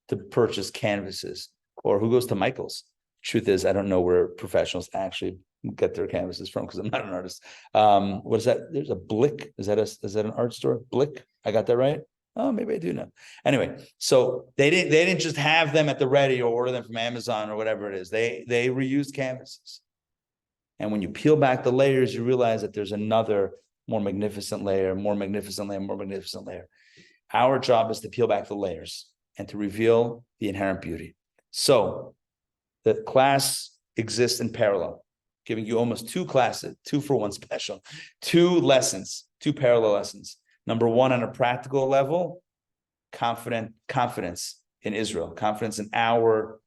to purchase canvases, or who goes to Michael's? Truth is, I don't know where professionals actually get their canvases from because I'm not an artist. What is that? There's a Blick. Is that an art store? Blick? I got that right? Oh, maybe I do know. Anyway, so they didn't just have them at the ready or order them from Amazon or whatever it is. They reused canvases. And when you peel back the layers, you realize that there's another more magnificent layer, more magnificent layer, more magnificent layer. Our job is to peel back the layers and to reveal the inherent beauty. So the class exists in parallel. giving you almost two classes, 2-for-1 special, 2 lessons, 2 parallel lessons. Number one, on a practical level, confidence in Israel, confidence in our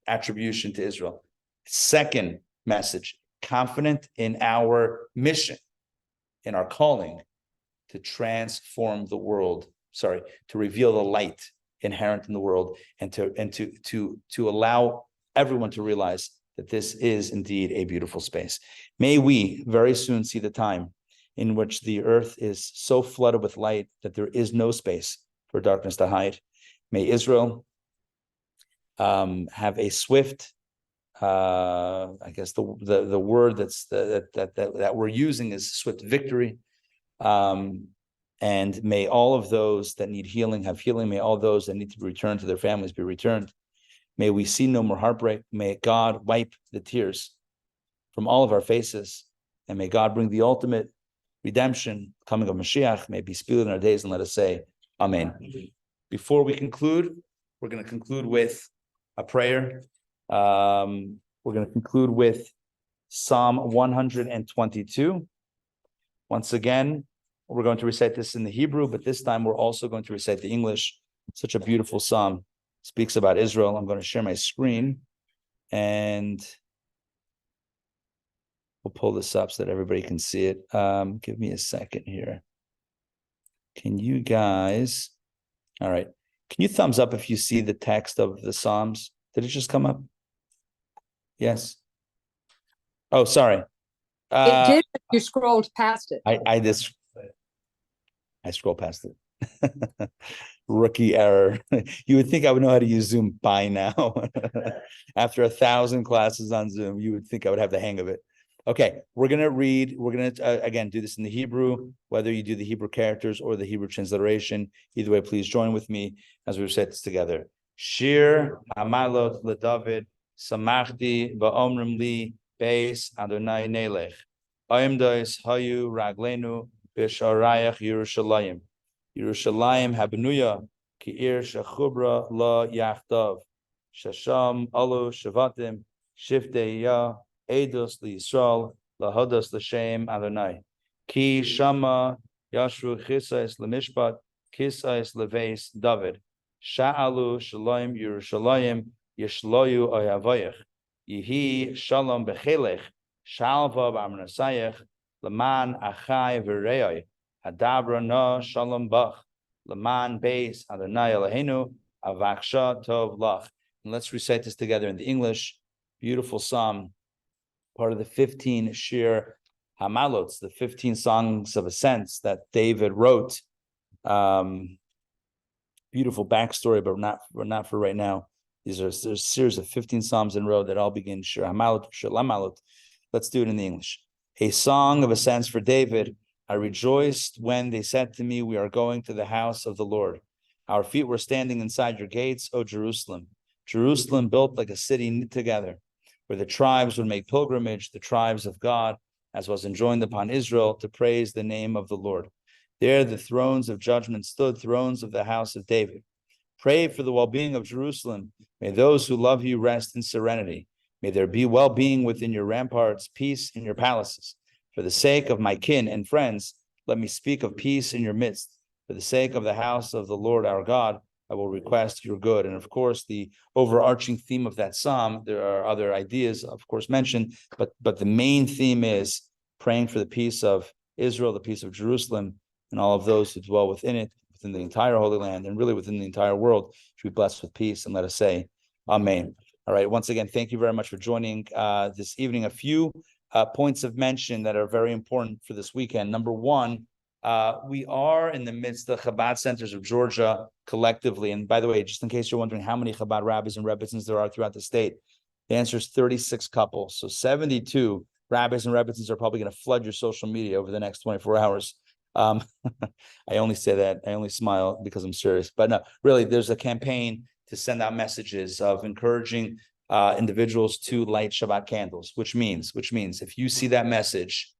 attribution to Israel. Second message, confident in our mission, in our calling to transform the world, to reveal the light inherent in the world, and to allow everyone to realize that this is indeed a beautiful space. May we very soon see the time in which the earth is so flooded with light that there is no space for darkness to hide. May Israel have a swift, I guess the word that we're using is swift victory. And may all of those that need healing have healing. May all those that need to be returned to their families be returned. May we see no more heartbreak. May God wipe the tears from all of our faces. And may God bring the ultimate redemption, coming of Mashiach. May it be speeded in our days, and let us say, Amen. Before we conclude, we're going to conclude with a prayer. We're going to conclude with Psalm 122. Once again, we're going to recite this in the Hebrew, but this time we're also going to recite the English. Such a beautiful psalm. Speaks about Israel. I'm going to share my screen and we'll pull this up so that everybody can see it. Give me a second here. Can you guys, all right. Can you thumbs up if you see the text of the Psalms? Did it just come up? Yes. Oh, sorry. It did, but you scrolled past it. I scrolled past it. Rookie error. You would think I would know how to use Zoom by now. After 1,000 classes on Zoom, you would think I would have the hang of it. Okay, we're going to again, do this in the Hebrew, whether you do the Hebrew characters or the Hebrew transliteration. Either way, please join with me as we recite this together. Shir Hamalot LeDavid, Samachti Va'omrim Li, Beis Adonai Nelech. Oimdois Hayu Raglenu, Bisharayach Yerushalayim. Yerushalayim Habenuya, Ki'ir Shachubra La Yachtav. Shasham Alu Shavatim, Shiftei Eidos Yisrael, Lahodos L'Shem Adonai. Ki Shama Yashru Chisais L'Mishpat, Chisais L'Veis David. Sha'alu Shalom Yerushalayim, Yishloyu Oyavoyach. Yehi Shalom Bechelech, Shalva B'Amnasayach, Leman Achai V'Reoi, Hadabra Na Shalom Bach, Leman Beis Adonai Eloheinu, Avaksha Tov Lach. And let's recite this together in the English. Beautiful psalm, part of the 15 Shir Hamalots, the 15 songs of ascents that David wrote. Beautiful backstory, but not for right now. There's a series of 15 psalms in a row that all begin Shir Hamalot, Shir Lamalot. Let's do it in the English. A song of ascents for David. I rejoiced when they said to me, we are going to the house of the Lord. Our feet were standing inside your gates, O Jerusalem. Jerusalem built like a city knit together, where the tribes would make pilgrimage, the tribes of God, as was enjoined upon Israel, to praise the name of the Lord. There the thrones of judgment stood, thrones of the house of David. Pray for the well-being of Jerusalem. May those who love you rest in serenity. May there be well-being within your ramparts, peace in your palaces. For the sake of my kin and friends, let me speak of peace in your midst. For the sake of the house of the Lord our God, I will request your good. And of course, the overarching theme of that psalm, there are other ideas, of course, mentioned, but the main theme is praying for the peace of Israel, the peace of Jerusalem, and all of those who dwell within it, within the entire Holy Land, and really within the entire world, should be blessed with peace. And let us say, Amen. All right. Once again, thank you very much for joining this evening. A few points of mention that are very important for this weekend. Number one, we are in the midst of Chabad centers of Georgia collectively. And by the way, just in case you're wondering how many Chabad rabbis and rebbitzins there are throughout the state, the answer is 36 couples. So 72 rabbis and rebbitzins are probably going to flood your social media over the next 24 hours. I only say that, I only smile because I'm serious. But no, really, there's a campaign to send out messages of encouraging individuals to light Shabbat candles, which means if you see that message,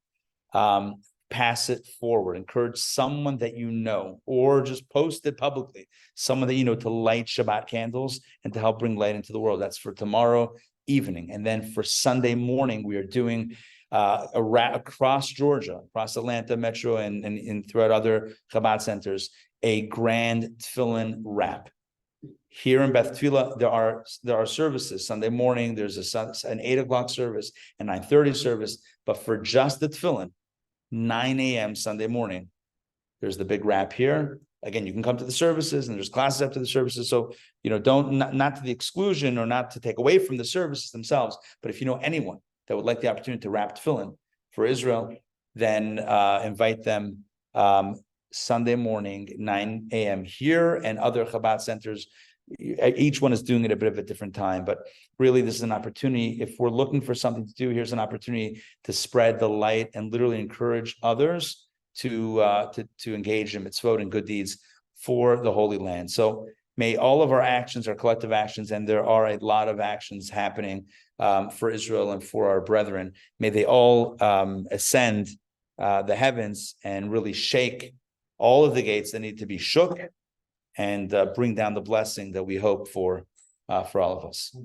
pass it forward, encourage someone that you know, or just post it publicly, someone that you know, to light Shabbat candles and to help bring light into the world. That's for tomorrow. evening. And then for Sunday morning, we are doing a wrap across Georgia, across Atlanta Metro and throughout other Chabad centers, a grand tefillin wrap. Here in Beth Tfilah, there are services. Sunday morning, there's an 8 o'clock service, and 9:30 service. But for just the tefillin, 9 a.m. Sunday morning, there's the big wrap here. Again, you can come to the services, and there's classes after the services. So, not to the exclusion or not to take away from the services themselves. But if you know anyone that would like the opportunity to wrap tefillin for Israel, then invite them Sunday morning, 9 a.m. here and other Chabad centers. Each one is doing it a bit of a different time, but really this is an opportunity. If we're looking for something to do, here's an opportunity to spread the light and literally encourage others to engage in mitzvot and good deeds for the Holy Land. So may all of our actions, our collective actions, and there are a lot of actions happening for Israel and for our brethren, may they all ascend the heavens and really shake all of the gates that need to be shook and bring down the blessing that we hope for all of us.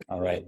All right.